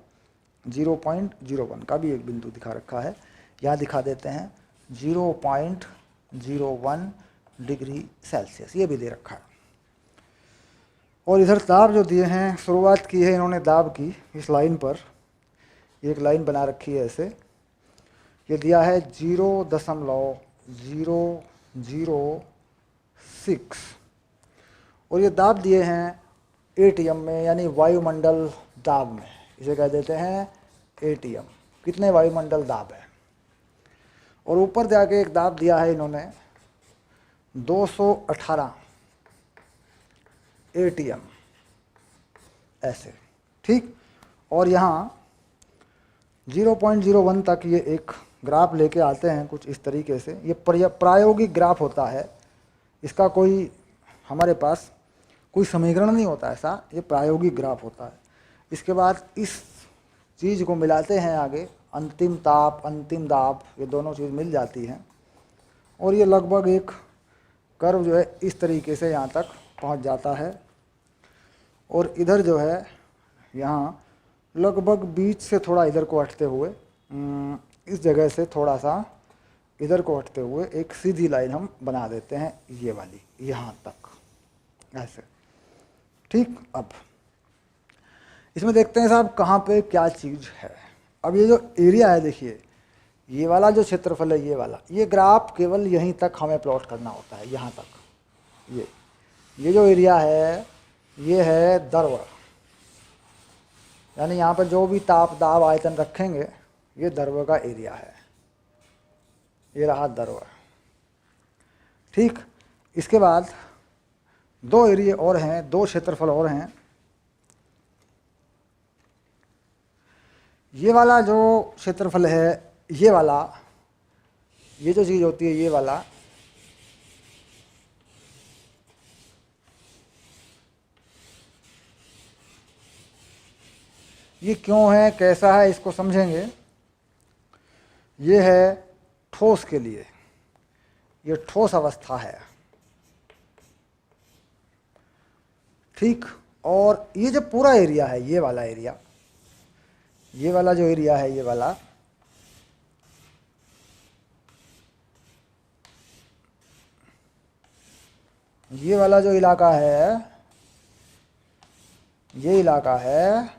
0.01 का भी एक बिंदु दिखा रखा है, यहाँ दिखा देते हैं 0.01 डिग्री सेल्सियस, ये भी दे रखा है। और इधर दाब जो दिए हैं, शुरुआत की है इन्होंने दाब की, इस लाइन पर एक लाइन बना रखी है ऐसे, ये दिया है 0.006, और ये दाब दिए हैं ATM में, यानी वायुमंडल दाब में, इसे कह देते हैं ATM, कितने वायुमंडल दाब है। और ऊपर जाके एक दाब दिया है इन्होंने 218 ATM, ऐसे। ठीक, और यहाँ 0.01 तक ये एक ग्राफ लेके आते हैं कुछ इस तरीके से। ये प्रायोगिक ग्राफ होता है, इसका कोई हमारे पास कोई समीकरण नहीं होता ऐसा, ये प्रायोगिक ग्राफ होता है। इसके बाद इस चीज़ को मिलाते हैं आगे, अंतिम ताप, अंतिम दाब, ये दोनों चीज़ मिल जाती हैं, और ये लगभग एक कर्व जो है इस तरीके से यहाँ तक पहुँच जाता है। और इधर जो है यहाँ लगभग बीच से थोड़ा इधर को हटते हुए, इस जगह से थोड़ा सा इधर को हटते हुए एक सीधी लाइन हम बना देते हैं, ये वाली, यहाँ तक ऐसे। ठीक, अब इसमें देखते हैं साहब कहाँ पे क्या चीज़ है। अब ये जो एरिया है, देखिए ये वाला जो क्षेत्रफल है, ये वाला, ये ग्राफ केवल यहीं तक हमें प्लॉट करना होता है, यहाँ तक। ये जो एरिया है ये है द्रव्य, यानी यहाँ पर जो भी ताप, दाब, आयतन रखेंगे, ये द्रव्य का एरिया है, ये रहा द्रव्य। ठीक, इसके बाद दो एरिया और हैं, दो क्षेत्रफल और हैं। ये वाला जो क्षेत्रफल है, ये वाला, ये जो चीज़ होती है, ये वाला, ये क्यों है, कैसा है, इसको समझेंगे। ये है ठोस के लिए, ये ठोस अवस्था है। ठीक, और ये जो पूरा एरिया है, ये वाला एरिया, ये वाला जो एरिया है, ये वाला, ये वाला जो इलाका है, ये इलाका है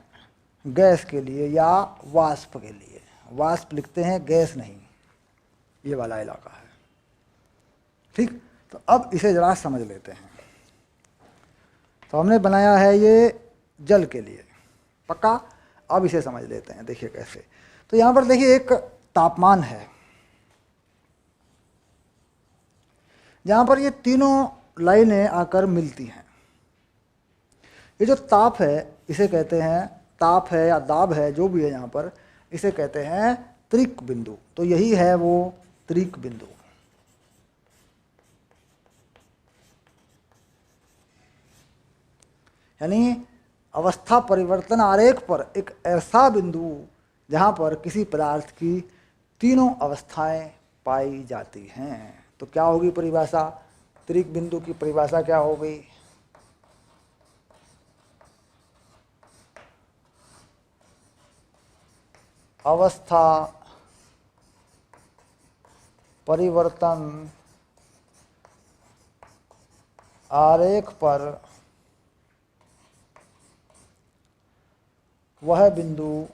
गैस के लिए या वाष्प के लिए। वाष्प लिखते हैं, गैस नहीं, ये वाला इलाका है। ठीक, तो अब इसे जरा समझ लेते हैं। तो हमने बनाया है ये जल के लिए, पक्का। अब इसे समझ लेते हैं, देखिए कैसे। तो यहाँ पर देखिए एक तापमान है, जहाँ पर ये तीनों लाइनें आकर मिलती हैं। ये जो ताप है इसे कहते हैं, ताप है या दाब है, जो भी है यहाँ पर, इसे कहते हैं त्रिक बिंदु। तो यही है वो त्रिक बिंदु। यानी अवस्था परिवर्तन आरेख पर एक ऐसा बिंदु जहाँ पर किसी पदार्थ की तीनों अवस्थाएं पाई जाती हैं। तो क्या होगी परिभाषा? त्रिक बिंदु की परिभाषा क्या हो गई? अवस्था परिवर्तन आरेख पर वह बिंदु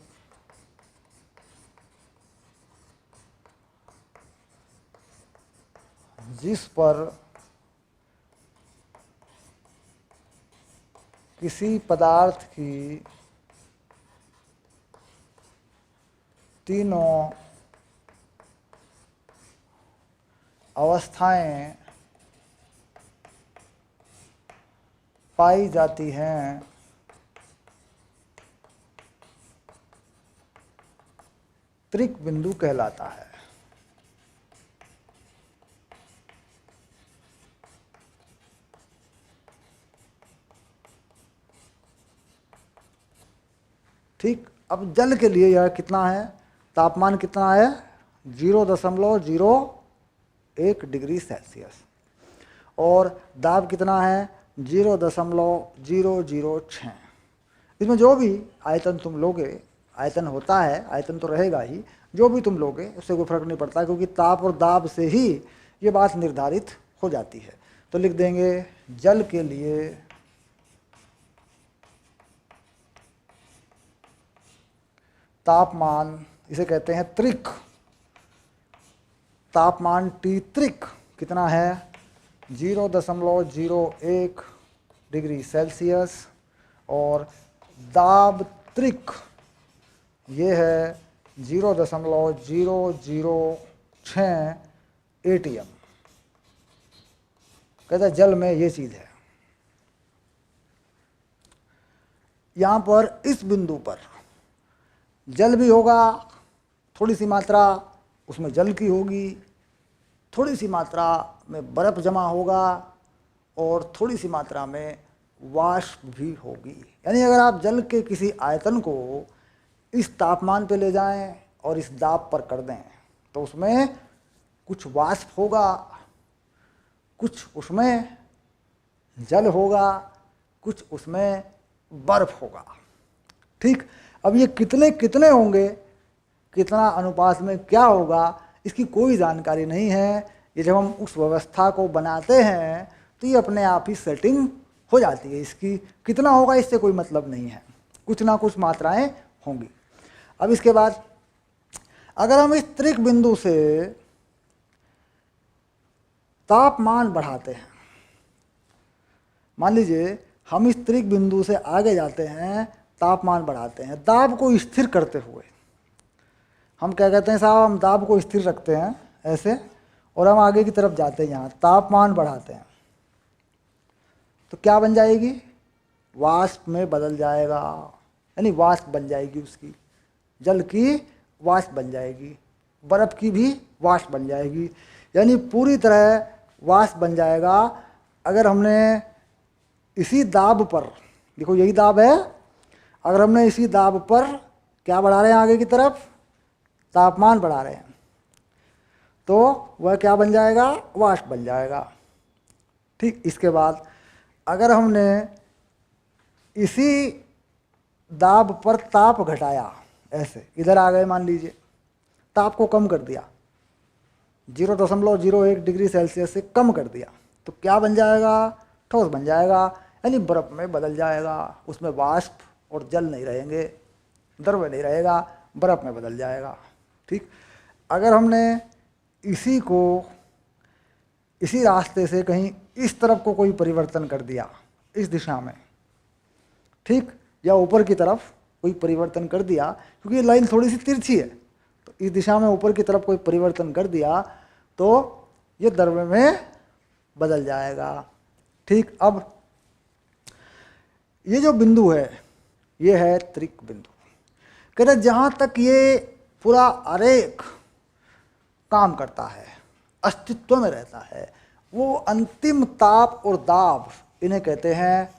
जिस पर किसी पदार्थ की तीनों अवस्थाएं पाई जाती हैं, त्रिक बिंदु कहलाता है। ठीक, अब जल के लिए यह कितना है? तापमान कितना है? 0.01 डिग्री सेल्सियस। और दाब कितना है? 0.006। इसमें जो भी आयतन तुम लोगे, आयतन होता है, आयतन तो रहेगा ही, जो भी तुम लोगे उससे कोई फर्क नहीं पड़ता, क्योंकि ताप और दाब से ही ये बात निर्धारित हो जाती है। तो लिख देंगे जल के लिए तापमान, इसे कहते हैं त्रिक। तापमान T त्रिक कितना है? 0.01 डिग्री सेल्सियस। और दाब त्रिक ये है 0.006 ATM। कहते हैं जल में ये चीज़ है। यहाँ पर इस बिंदु पर जल भी होगा, थोड़ी सी मात्रा उसमें जल की होगी, थोड़ी सी मात्रा में बर्फ़ जमा होगा, और थोड़ी सी मात्रा में वाष्प भी होगी। यानी अगर आप जल के किसी आयतन को इस तापमान पे ले जाएं और इस दाब पर कर दें, तो उसमें कुछ वाष्प होगा, कुछ उसमें जल होगा, कुछ उसमें बर्फ होगा। ठीक, अब ये कितने कितने होंगे, कितना अनुपात में क्या होगा, इसकी कोई जानकारी नहीं है। ये जब हम उस व्यवस्था को बनाते हैं तो ये अपने आप ही सेटिंग हो जाती है। इसकी कितना होगा इससे कोई मतलब नहीं है, कुछ ना कुछ मात्राएं होंगी। अब इसके बाद अगर हम इस त्रिक बिंदु से तापमान बढ़ाते हैं, मान लीजिए हम इस त्रिक बिंदु से आगे जाते हैं, तापमान बढ़ाते हैं, दाब को स्थिर करते हुए, हम क्या कहते हैं साहब, हम दाब को स्थिर रखते हैं ऐसे, और हम आगे की तरफ जाते हैं, यहाँ तापमान बढ़ाते हैं, तो क्या बन जाएगी? वाष्प में बदल जाएगा। यानी वाष्प बन जाएगी, उसकी जल की वाष्प बन जाएगी, बर्फ़ की भी वाष्प बन जाएगी, यानी पूरी तरह वाष्प बन जाएगा। अगर हमने इसी दाब पर, देखो यही दाब है, अगर हमने इसी दाब पर क्या बढ़ा रहे हैं, आगे की तरफ तापमान बढ़ा रहे हैं, तो वह क्या बन जाएगा? वाष्प बन जाएगा। ठीक, इसके बाद अगर हमने इसी दाब पर ताप घटाया, ऐसे इधर आ गए मान लीजिए, ताप को कम कर दिया, 0.01 डिग्री सेल्सियस से कम कर दिया, तो क्या बन जाएगा? ठोस बन जाएगा, यानी बर्फ में बदल जाएगा। उसमें वाष्प और जल नहीं रहेंगे, द्रव्य नहीं रहेगा, बर्फ में बदल जाएगा। ठीक, अगर हमने इसी को इसी रास्ते से कहीं इस तरफ को कोई परिवर्तन कर दिया, इस दिशा में, ठीक, या ऊपर की तरफ कोई परिवर्तन कर दिया, क्योंकि ये लाइन थोड़ी सी तिरछी है, तो इस दिशा में ऊपर की तरफ कोई परिवर्तन कर दिया तो ये द्रव्य में बदल जाएगा। ठीक, अब ये जो बिंदु है ये है त्रिक बिंदु। कहते हैं जहाँ तक ये पूरा आरेख काम करता है, अस्तित्व में रहता है, वो अंतिम ताप और दाब, इन्हें कहते हैं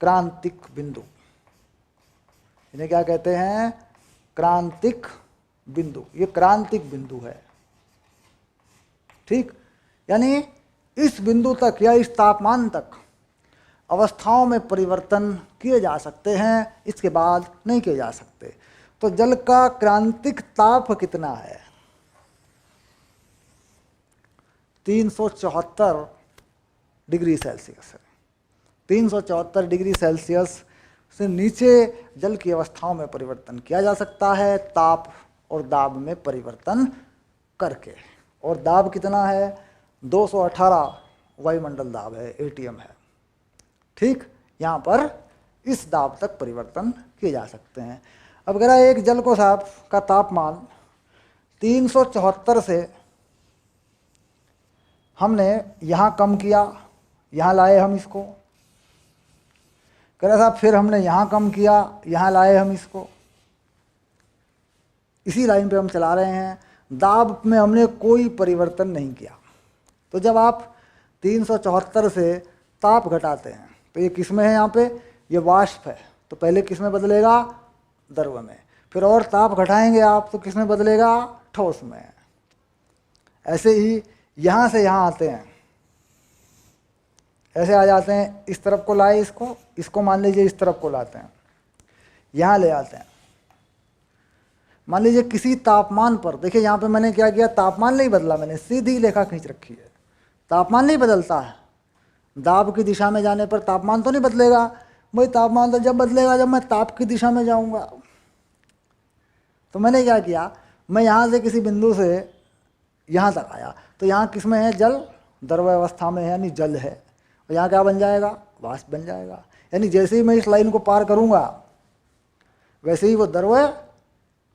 क्रांतिक बिंदु। इन्हें क्या कहते हैं? क्रांतिक बिंदु। ये क्रांतिक बिंदु है। ठीक, यानी इस बिंदु तक या इस तापमान तक अवस्थाओं में परिवर्तन किए जा सकते हैं, इसके बाद नहीं किए जा सकते। तो जल का क्रांतिक ताप कितना है? 374 डिग्री सेल्सियस है। 374 डिग्री सेल्सियस से नीचे जल की अवस्थाओं में परिवर्तन किया जा सकता है, ताप और दाब में परिवर्तन करके। और दाब कितना है? 218 वायुमंडल दाब है, एटीएम है। ठीक, यहाँ पर इस दाब तक परिवर्तन किए जा सकते हैं। अब अगर एक जल को साफ का तापमान 374 से हमने यहाँ कम किया, यहाँ लाए हम इसको, कह रहे साहब फिर हमने यहाँ कम किया, यहाँ लाए हम इसको, इसी लाइन पे हम चला रहे हैं। दाब में हमने कोई परिवर्तन नहीं किया। तो जब आप 374 से ताप घटाते हैं तो ये किस में है? यहाँ पे ये वाष्प है, तो पहले किस में बदलेगा? द्रव में। फिर और ताप घटाएंगे आप तो किस में बदलेगा? ठोस में। ऐसे ही यहाँ से यहाँ आते हैं, ऐसे आ जाते हैं, इस तरफ को लाए इसको मान लीजिए इस तरफ को लाते हैं, यहाँ ले आते हैं। मान लीजिए किसी तापमान पर, देखिए यहाँ पे मैंने क्या किया, तापमान नहीं बदला, मैंने सीधी रेखा खींच रखी है। तापमान नहीं बदलता है, दाब की दिशा में जाने पर तापमान तो नहीं बदलेगा। भाई तापमान तो जब बदलेगा जब मैं ताप की दिशा में जाऊंगा। तो मैंने क्या किया, मैं यहाँ से किसी बिंदु से यहाँ तक आया, तो यहाँ किस में है? जल, द्रव अवस्था में है, यानी जल है। और यहाँ क्या बन जाएगा? वाष्प बन जाएगा। यानी जैसे ही मैं इस लाइन को पार करूँगा वैसे ही वो द्रव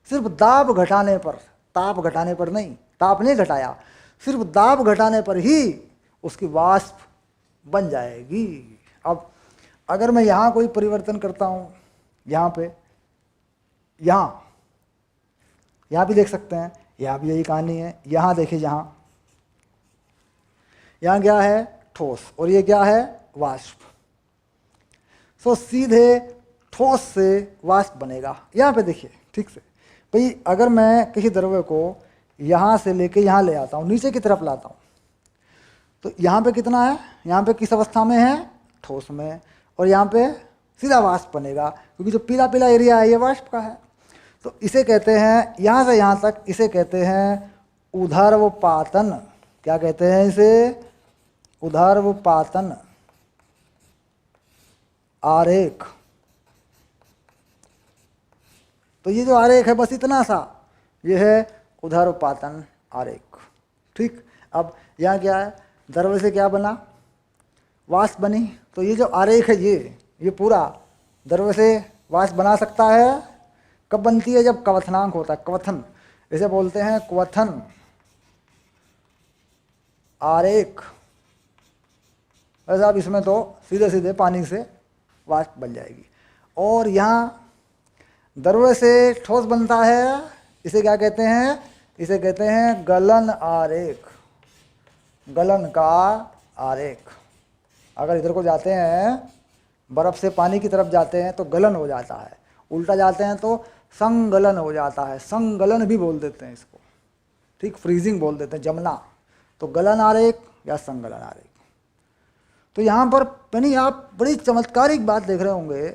सिर्फ दाब घटाने पर, ताप घटाने पर नहीं, ताप नहीं घटाया, सिर्फ दाब घटाने पर ही उसकी वाष्प बन जाएगी। अब अगर मैं यहाँ कोई परिवर्तन करता हूँ, यहाँ पे, यहाँ भी देख सकते हैं, यहाँ भी यही कहानी है। यहाँ देखिए, यहाँ क्या है? ठोस, और ये क्या है? वाष्प। सो सीधे ठोस से वाष्प बनेगा। यहाँ पे देखिए ठीक से, भाई अगर मैं किसी द्रव्य को यहाँ से लेके यहाँ ले आता हूँ, नीचे की तरफ लाता हूँ, तो यहाँ पे कितना है? यहाँ पे किस अवस्था में है? ठोस में। और यहाँ पे सीधा वाष्प बनेगा, क्योंकि जो पीला पीला एरिया है ये वाष्प का है। तो इसे कहते हैं, यहाँ से यहाँ तक इसे कहते हैं ऊर्ध्वपातन। क्या कहते हैं इसे? ऊर्ध्वपातन आरेख। तो ये जो आरेख है बस इतना सा, ये है ऊर्ध्वपातन आरेख। ठीक, अब यहाँ क्या है? द्रव्य से क्या बना? वाष्प बनी। तो ये जो आरेख है ये पूरा द्रव्य से वाष्प बना सकता है। कब बनती है? जब क्वथनांक होता है, क्वथन, इसे बोलते हैं क्वथन आरेख। वैसे अब इसमें तो सीधे सीधे पानी से वाष्प बन जाएगी। और यहाँ द्रव्य से ठोस बनता है, इसे क्या कहते हैं? इसे कहते हैं गलन आरेख। गलन का आरेख। अगर इधर को जाते हैं, बर्फ से पानी की तरफ जाते हैं तो गलन हो जाता है, उल्टा जाते हैं तो संगलन हो जाता है। संगलन भी बोल देते हैं इसको, ठीक, फ्रीजिंग बोल देते हैं, जमना। तो गलन आरेख या संगलन आरेख। तो यहाँ पर यानी आप बड़ी चमत्कारिक बात देख रहे होंगे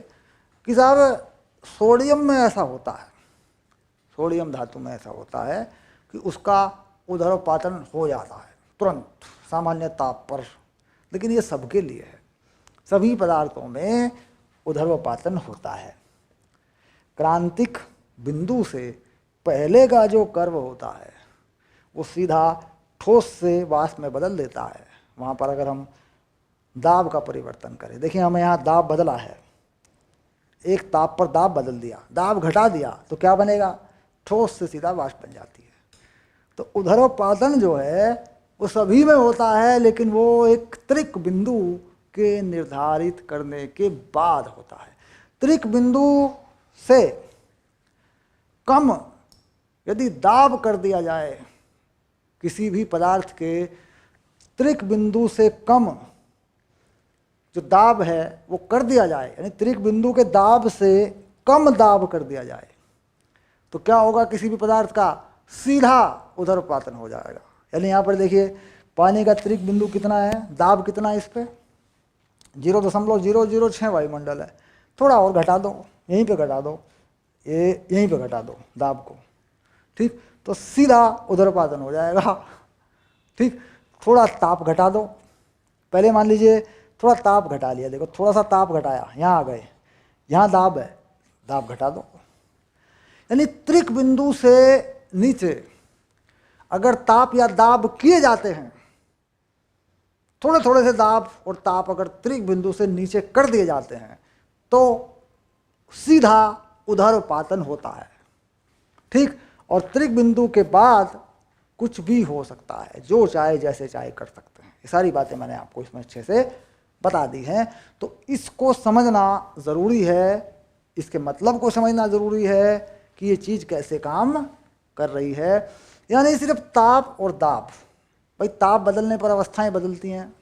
कि साहब सोडियम में ऐसा होता है, सोडियम धातु में ऐसा होता है कि उसका उदरपातन हो जाता है तुरंत सामान्य ताप पर। लेकिन ये सबके लिए है, सभी पदार्थों में उदरपातन होता है। क्रांतिक बिंदु से पहले का जो कर्व होता है वो सीधा ठोस से वाष्प में बदल देता है। वहाँ पर अगर हम दाब का परिवर्तन करें, देखिए हमें यहाँ दाब बदला है, एक ताप पर दाब बदल दिया, दाब घटा दिया तो क्या बनेगा, ठोस से सीधा वाष्प बन जाती है। तो उदरोपातन जो है वो सभी में होता है, लेकिन वो एक त्रिक बिंदु के निर्धारित करने के बाद होता है। त्रिक बिंदु से कम यदि दाब कर दिया जाए, किसी भी पदार्थ के त्रिक बिंदु से कम जो दाब है वो कर दिया जाए, यानी त्रिक बिंदु के दाब से कम दाब कर दिया जाए, तो क्या होगा, किसी भी पदार्थ का सीधा उदरपातन हो जाएगा। यानी यहाँ पर देखिए पानी का त्रिक बिंदु कितना है, दाब कितना है, इस पे 0.006 वायुमंडल है। थोड़ा और घटा दो, यहीं पे घटा दो, ये यहीं पे घटा दो दाब को, ठीक, तो सीधा उदरपातन हो जाएगा। ठीक, थोड़ा ताप घटा दो, पहले मान लीजिए थोड़ा ताप घटा लिया, देखो थोड़ा सा ताप घटाया, यहाँ आ गए, यहाँ दाब है, दाब घटा दो। यानी त्रिक बिंदु से नीचे अगर ताप या दाब किए जाते हैं, थोड़े थोड़े से दाब और ताप अगर त्रिक बिंदु से नीचे कर दिए जाते हैं तो सीधा उदरपातन होता है। ठीक, और त्रिक बिंदु के बाद कुछ भी हो सकता है, जो चाहे जैसे चाहे कर सकते हैं। ये सारी बातें मैंने आपको इसमें अच्छे से बता दी हैं। तो इसको समझना ज़रूरी है, इसके मतलब को समझना ज़रूरी है कि ये चीज़ कैसे काम कर रही है। यानी सिर्फ ताप और दाब, भाई ताप बदलने पर अवस्थाएं बदलती हैं,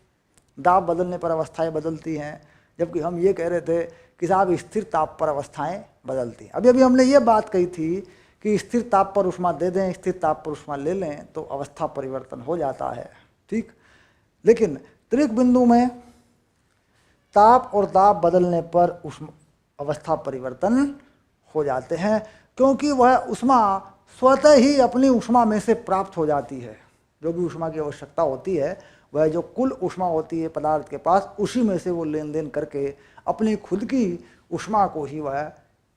दाब बदलने पर अवस्थाएं बदलती हैं, जबकि हम ये कह रहे थे कि साहब स्थिर ताप पर अवस्थाएं बदलती हैं। अभी अभी हमने ये बात कही थी कि स्थिर ताप पर ऊष्मा दे दें, स्थिर ताप पर ऊष्मा ले लें तो अवस्था परिवर्तन हो जाता है। ठीक, लेकिन त्रिक बिंदु में ताप और दाब बदलने पर अवस्था परिवर्तन हो जाते हैं, क्योंकि वह ऊष्मा स्वतः ही अपनी ऊष्मा में से प्राप्त हो जाती है। जो भी ऊष्मा की आवश्यकता होती है, वह जो कुल ऊष्मा होती है पदार्थ के पास, उसी में से वो लेन देन करके अपनी खुद की ऊष्मा को ही वह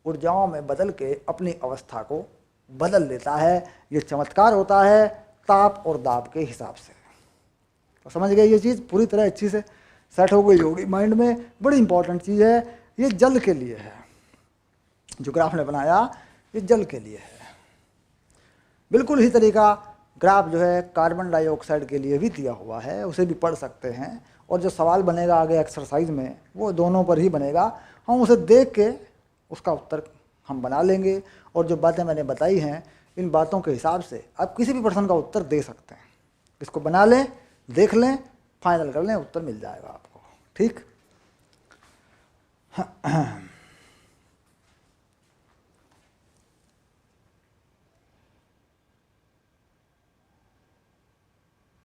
ऊर्जाओं में बदल के अपनी अवस्था को बदल लेता है। ये चमत्कार होता है ताप और दाब के हिसाब से। तो समझ गए, ये चीज़ पूरी तरह अच्छी से सेट हो गई होगी माइंड में। बड़ी इंपॉर्टेंट चीज़ है, ये जल के लिए है, जो ग्राफ ने बनाया ये जल के लिए है। बिल्कुल ही तरीका ग्राफ जो है कार्बन डाइऑक्साइड के लिए भी दिया हुआ है, उसे भी पढ़ सकते हैं। और जो सवाल बनेगा आगे एक्सरसाइज में वो दोनों पर ही बनेगा, हम उसे देख के उसका उत्तर हम बना लेंगे। और जो बातें मैंने बताई हैं, इन बातों के हिसाब से आप किसी भी प्रश्न का उत्तर दे सकते हैं। इसको बना लें, देख लें, फाइनल कर लें, उत्तर मिल जाएगा आपको। ठीक।